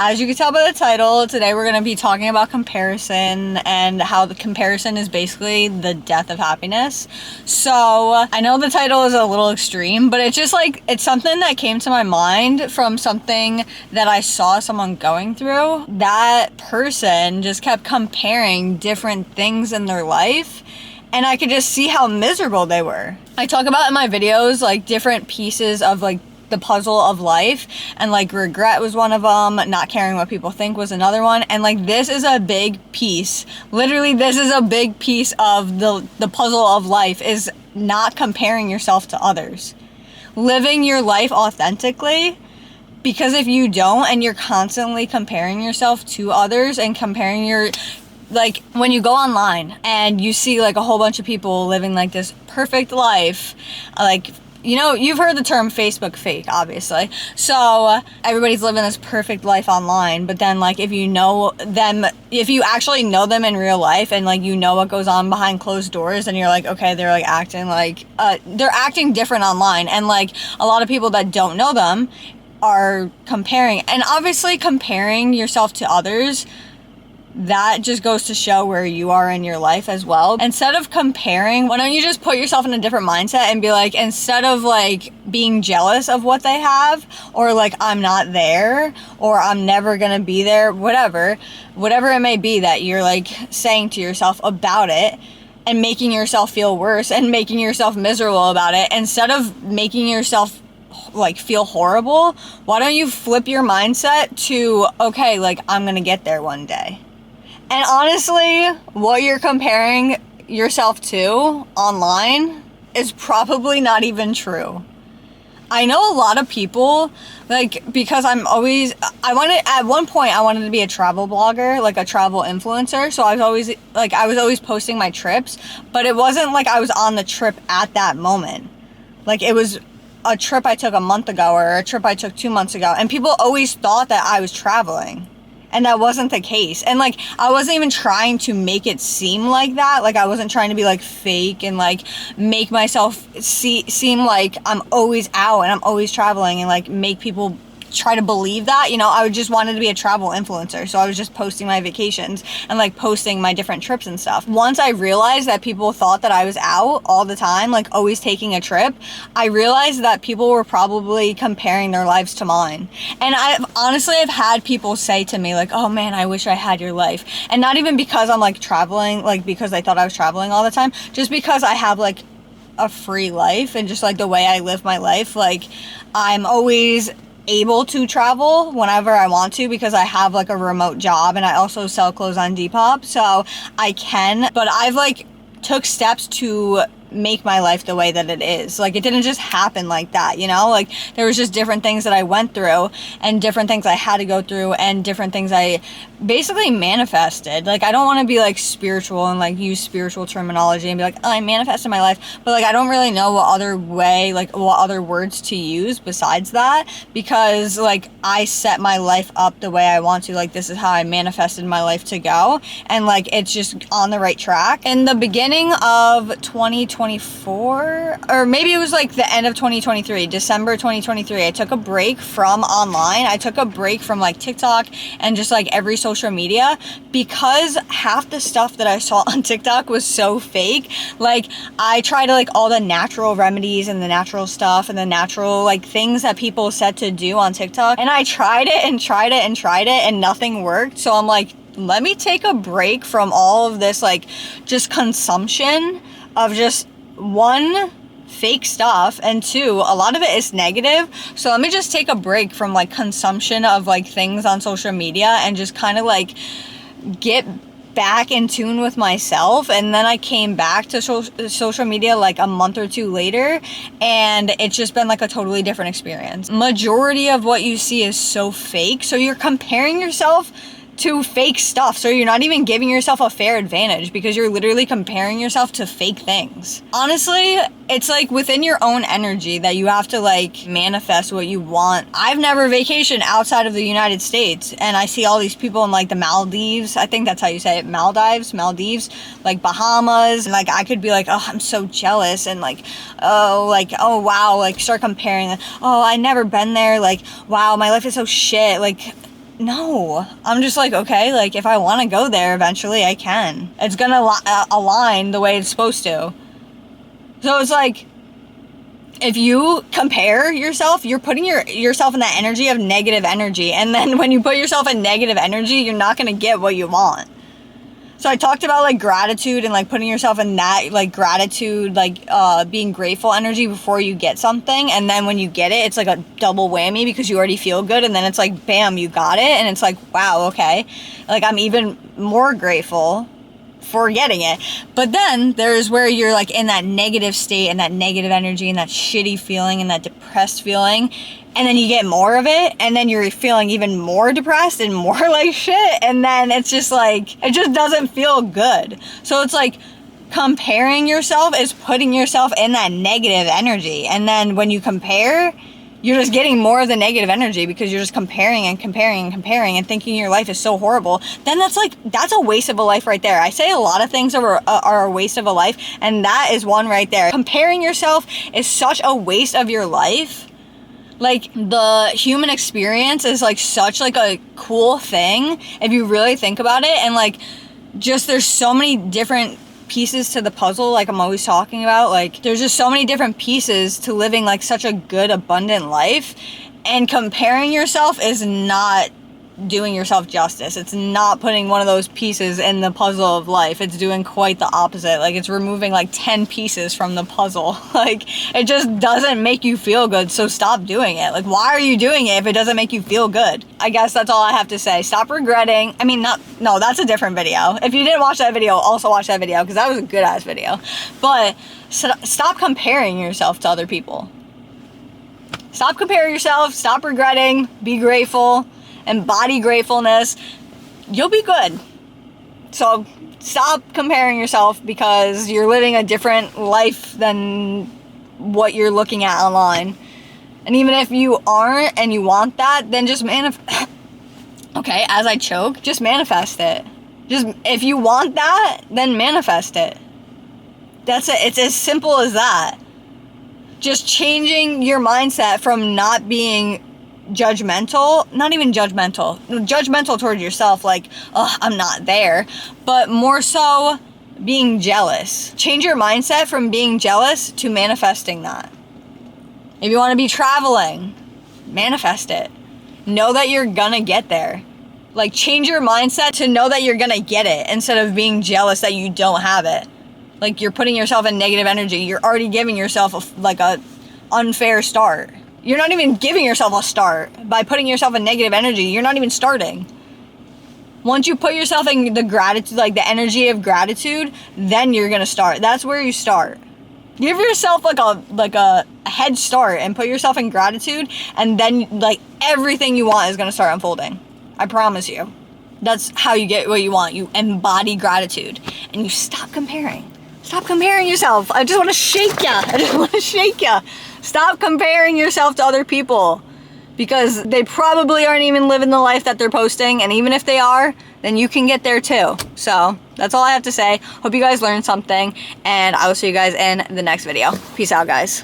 as you can tell by the title, today we're going to be talking about comparison and how the comparison is basically the death of happiness. So I know the title is a little extreme, but it's just like, it's something that came to my mind from something that I saw someone going through. That person just kept comparing different things in their life, and I could just see how miserable they were. I talk about in my videos like different pieces of like the puzzle of life, and like regret was one of them, not caring what people think was another one, and like this is a big piece. Literally, this is a big piece of the puzzle of life, is not comparing yourself to others. Living your life authentically, because if you don't and you're constantly comparing yourself to others and comparing your, like when you go online and you see like a whole bunch of people living like this perfect life, like, you know, you've heard the term Facebook fake, obviously. So everybody's living this perfect life online, but then like if you know them, if you actually know them in real life and like you know what goes on behind closed doors, and you're like, okay, they're like acting like, they're acting different online, and like a lot of people that don't know them are comparing, and obviously comparing yourself to others, that just goes to show where you are in your life as well. Instead of comparing, why don't you just put yourself in a different mindset and be like, instead of like being jealous of what they have, or like I'm not there, or I'm never gonna be there, whatever it may be that you're like saying to yourself about it, and making yourself feel worse and making yourself miserable about it, instead of making yourself like feel horrible, why don't you flip your mindset to, okay, like I'm gonna get there one day. And honestly, what you're comparing yourself to online is probably not even true. I know a lot of people, like, because at one point I wanted to be a travel blogger, like a travel influencer. So I was always posting my trips, but it wasn't like I was on the trip at that moment. Like it was a trip I took a month ago, or a trip I took 2 months ago, and people always thought that I was traveling. And that wasn't the case. And like, I wasn't even trying to make it seem like that. Like I wasn't trying to be like fake and like make myself seem like I'm always out and I'm always traveling, and like make people try to believe that, you know. I just wanted to be a travel influencer, so I was just posting my vacations and like posting my different trips and stuff. Once I realized that people thought that I was out all the time, like always taking a trip, I realized that people were probably comparing their lives to mine. And I've had people say to me like, oh man, I wish I had your life. And not even because I'm like traveling, like because they thought I was traveling all the time, just because I have like a free life, and just like the way I live my life, like I'm always able to travel whenever I want to, because I have like a remote job, and I also sell clothes on Depop, so I can. But I've like took steps to make my life the way that it is. Like it didn't just happen like that, you know. Like there was just different things that I went through, and different things I had to go through, and different things I basically manifested. Like I don't want to be like spiritual and like use spiritual terminology and be like, oh, I manifested my life, but like I don't really know what other words to use besides that, because like I set my life up the way I want to. Like this is how I manifested my life to go, and like it's just on the right track. In the beginning of 2024, or maybe it was like the end of 2023, December 2023, I took a break from online. I took a break from like TikTok and just like every social media, because half the stuff that I saw on TikTok was so fake. Like I tried like all the natural remedies and the natural stuff and the natural like things that people said to do on TikTok, and I tried it and tried it and tried it, and nothing worked. So I'm like, let me take a break from all of this like just consumption of just one, fake stuff, and two, a lot of it is negative. So let me just take a break from like consumption of like things on social media, and just kind of like get back in tune with myself. And then I came back to social media like a month or two later, and it's just been like a totally different experience. Majority of what you see is so fake, so you're comparing yourself to fake stuff, so you're not even giving yourself a fair advantage, because you're literally comparing yourself to fake things. Honestly, it's like within your own energy that you have to like manifest what you want. I've never vacationed outside of the United States, and I see all these people in like the Maldives, I think that's how you say it, Maldives, like Bahamas, and like I could be like, oh, I'm so jealous, and like, oh wow, like start comparing, oh, I never been there, like, wow, my life is so shit, like no. I'm just like, okay, like if I want to go there eventually, I can. It's gonna align the way it's supposed to. So it's like, if you compare yourself, you're putting yourself in that energy of negative energy. And then when you put yourself in negative energy, you're not going to get what you want. So I talked about like gratitude and like putting yourself in that like gratitude, like being grateful energy before you get something. And then when you get it, it's like a double whammy because you already feel good. And then it's like, bam, you got it. And it's like, wow, okay. Like I'm even more grateful for getting it. But then there's where you're like in that negative state and that negative energy and that shitty feeling and that depressed feeling, and then you get more of it, and then you're feeling even more depressed and more like shit, and then it's just like, it just doesn't feel good. So it's like comparing yourself is putting yourself in that negative energy, and then when you compare, you're just getting more of the negative energy because you're just comparing and comparing and comparing and thinking your life is so horrible. Then that's a waste of a life right there. I say a lot of things are a waste of a life, and that is one right there. Comparing yourself is such a waste of your life. Like, the human experience is like such like a cool thing if you really think about it, and like just there's so many different pieces to the puzzle, like I'm always talking about. Like there's just so many different pieces to living like such a good abundant life, and comparing yourself is not doing yourself justice. It's not putting one of those pieces in the puzzle of life. It's doing quite the opposite. Like it's removing like 10 pieces from the puzzle. Like it just doesn't make you feel good, so stop doing it. Like why are you doing it if it doesn't make you feel good? I guess that's all I have to say. Stop regretting. I mean, no, that's a different video. If you didn't watch that video, also watch that video because that was a good ass video. But stop comparing yourself to other people. Stop comparing yourself, stop regretting, be grateful, embody gratefulness. You'll be good. So stop comparing yourself because you're living a different life than what you're looking at online. And even if you aren't and you want that, then just manifest. Okay, as I choke, just manifest it. Just, if you want that, then manifest it. That's it. It's as simple as that. Just changing your mindset from not being judgmental, not even judgmental towards yourself, like, oh, I'm not there, but more so being jealous. Change your mindset from being jealous to manifesting that. If you want to be traveling, manifest it. Know that you're gonna get there. Like, change your mindset to know that you're gonna get it instead of being jealous that you don't have it. Like, you're putting yourself in negative energy. You're already giving yourself a unfair start. You're not even giving yourself a start. By putting yourself in negative energy, you're not even starting. Once you put yourself in the gratitude, like the energy of gratitude, then you're gonna start. That's where you start. Give yourself like a head start and put yourself in gratitude, and then like everything you want is gonna start unfolding. I promise you. That's how you get what you want. You embody gratitude and you stop comparing. Stop comparing yourself. I just want to shake ya. I just want to shake ya. Stop comparing yourself to other people because they probably aren't even living the life that they're posting. And even if they are, then you can get there too. So that's all I have to say. Hope you guys learned something, and I will see you guys in the next video. Peace out, guys.